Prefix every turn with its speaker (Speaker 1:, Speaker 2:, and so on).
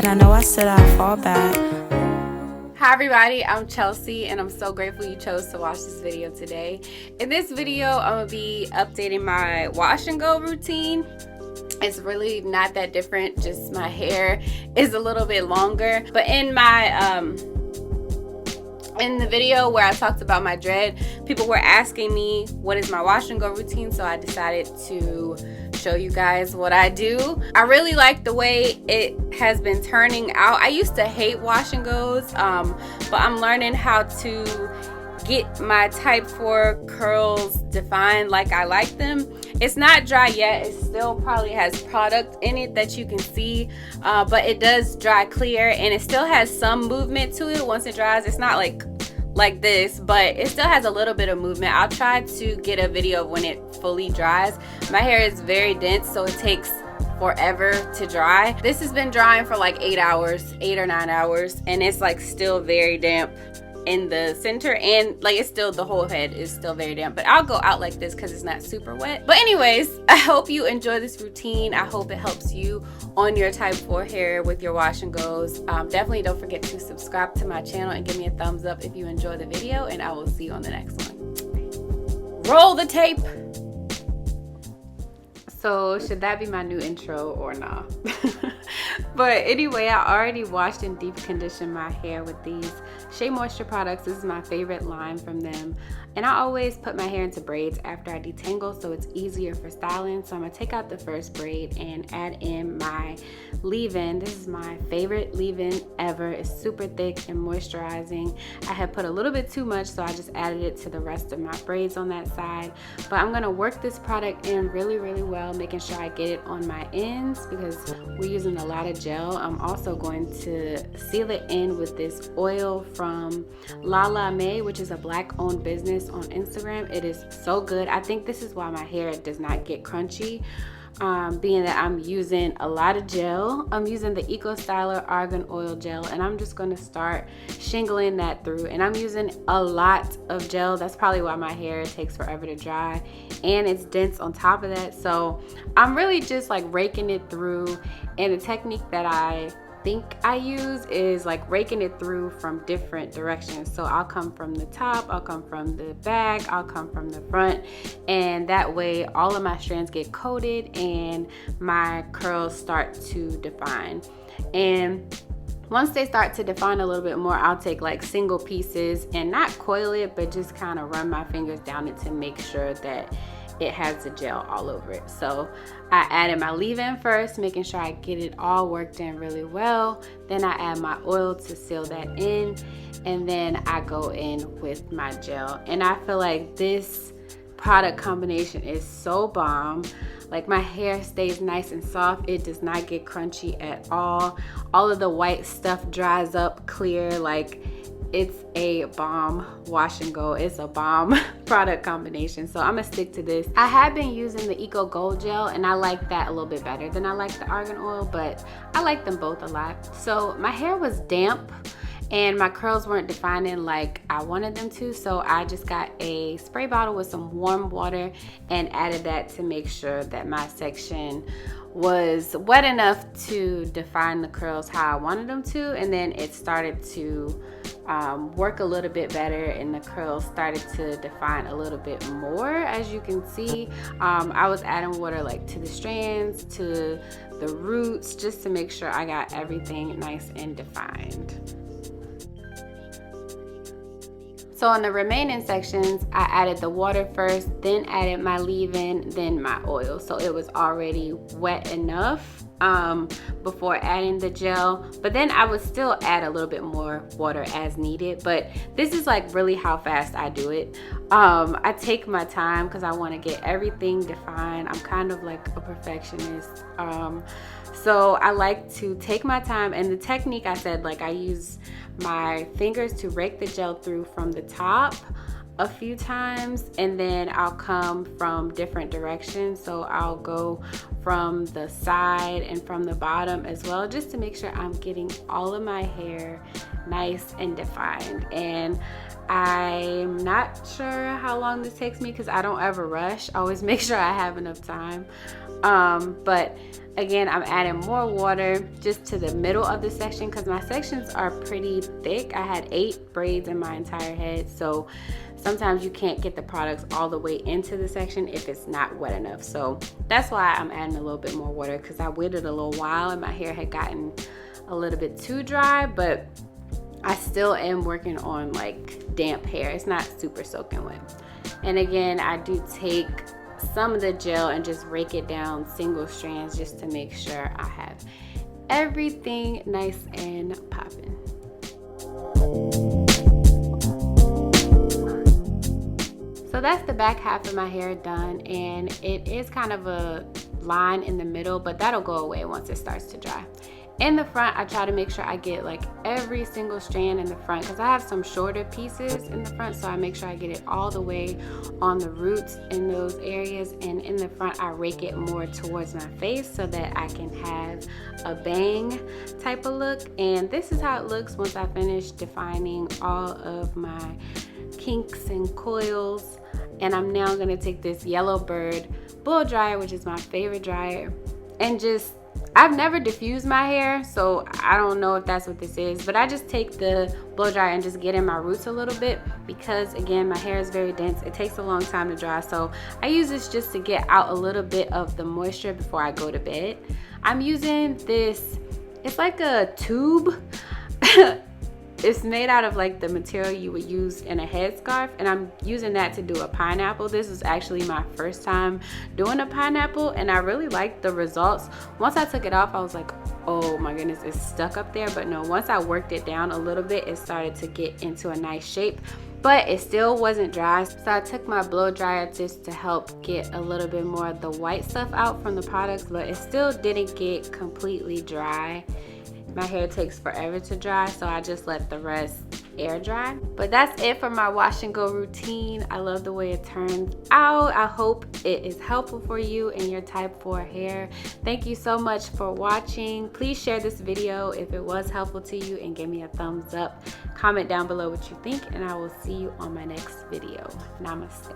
Speaker 1: And I know I said I'd fall back.
Speaker 2: Hi everybody, I'm Chelsea and I'm so grateful you chose to watch this video today. In this video, I'm going to be updating my wash and go routine. It's really not that different, just my hair is a little bit longer. But in the video where I talked about my dread, people were asking me what is my wash and go routine, so I decided to show you guys what I do. I really like the way it has been turning out. I used to hate wash and goes, but I'm learning how to get my type 4 curls defined like I like them. It's not dry yet. It still probably has product in it that you can see, but it does dry clear and it still has some movement to it once it dries. It's not like this, but it still has a little bit of movement. I'll try to get a video of when it fully dries. My hair is very dense, so it takes forever to dry. This has been drying for like 8 or 9 hours, and it's like still very damp in the center, and like it's still, the whole head is still very damp, but I'll go out like this because it's not super wet. But anyways, I hope you enjoy this routine. I hope it helps you on your type 4 hair with your wash and goes. Definitely don't forget to subscribe to my channel and give me a thumbs up if you enjoy the video, and I will see you on the next one. Roll the tape. So should that be my new intro or not? But anyway, I already washed and deep conditioned my hair with these SheaMoisture products. This is my favorite line from them. And I always put my hair into braids after I detangle, so it's easier for styling. So I'm gonna take out the first braid and add in my leave-in. This is my favorite leave-in ever. It's super thick and moisturizing. I had put a little bit too much, so I just added it to the rest of my braids on that side. But I'm gonna work this product in really, really well, making sure I get it on my ends because we're using a lot of gel. I'm also going to seal it in with this oil from La May, which is a black-owned business on Instagram. It is so good. I think this is why my hair does not get crunchy, being that I'm using a lot of gel. I'm using the Styler Argan Oil Gel, and I'm just going to start shingling that through. And I'm using a lot of gel. That's probably why my hair takes forever to dry, and it's dense on top of that. So I'm really just like raking it through, and the technique that I think I use is like raking it through from different directions. So I'll come from the top, I'll come from the back, I'll come from the front, and that way all of my strands get coated and my curls start to define. And once they start to define a little bit more, I'll take like single pieces and not coil it, but just kind of run my fingers down it to make sure that it has the gel all over it. So I added my leave-in first, making sure I get it all worked in really well. Then I add my oil to seal that in, and then I go in with my gel. And I feel like this product combination is so bomb. Like my hair stays nice and soft. It does not get crunchy at all. All of the white stuff dries up clear. Like it's a bomb wash and go. It's a bomb product combination. So I'm gonna stick to this. I have been using the Eco Gold Gel, and I like that a little bit better than I like the argan oil, but I like them both a lot. So my hair was damp and my curls weren't defining like I wanted them to, so I just got a spray bottle with some warm water and added that to make sure that my section was wet enough to define the curls how I wanted them to. And then it started to work a little bit better, and the curls started to define a little bit more. As you can see, I was adding water like to the strands, to the roots, just to make sure I got everything nice and defined. So on the remaining sections, I added the water first, then added my leave-in, then my oil. So it was already wet enough before adding the gel, but then I would still add a little bit more water as needed. But this is like really how fast I do it. I take my time because I want to get everything defined. I'm kind of like a perfectionist. So I like to take my time, and the technique I said, like I use my fingers to rake the gel through from the top a few times, and then I'll come from different directions. So I'll go from the side and from the bottom as well, just to make sure I'm getting all of my hair nice and defined. And I'm not sure how long this takes me because I don't ever rush. I always make sure I have enough time. But again, I'm adding more water just to the middle of the section because my sections are pretty thick. I had 8 braids in my entire head, so sometimes you can't get the products all the way into the section if it's not wet enough. So that's why I'm adding a little bit more water, because I waited a little while and my hair had gotten a little bit too dry, but I still am working on like damp hair. It's not super soaking wet. And again, I do take some of the gel and just rake it down single strands just to make sure I have everything nice and popping. So that's the back half of my hair done, and it is kind of a line in the middle, but that'll go away once it starts to dry. In the front, I try to make sure I get like every single strand in the front because I have some shorter pieces in the front, so I make sure I get it all the way on the roots in those areas. And in the front, I rake it more towards my face so that I can have a bang type of look. And this is how it looks once I finish defining all of my kinks and coils. And I'm now gonna take this Yellow Bird blow dryer, which is my favorite dryer, and just, I've never diffused my hair, so I don't know if that's what this is, but I just take the blow dryer and just get in my roots a little bit because, again, my hair is very dense. It takes a long time to dry, so I use this just to get out a little bit of the moisture before I go to bed. I'm using this, it's like a tube. It's made out of like the material you would use in a headscarf, and I'm using that to do a pineapple. This is actually my first time doing a pineapple, and I really liked the results. Once I took it off, I was like, oh my goodness, it's stuck up there. But no, once I worked it down a little bit, it started to get into a nice shape, but it still wasn't dry. So I took my blow dryer just to help get a little bit more of the white stuff out from the products, but it still didn't get completely dry. My hair takes forever to dry, so I just let the rest air dry. But that's it for my wash and go routine. I love the way it turns out. I hope it is helpful for you and your type 4 hair. Thank you so much for watching. Please share this video if it was helpful to you and give me a thumbs up. Comment down below what you think, and I will see you on my next video. Namaste.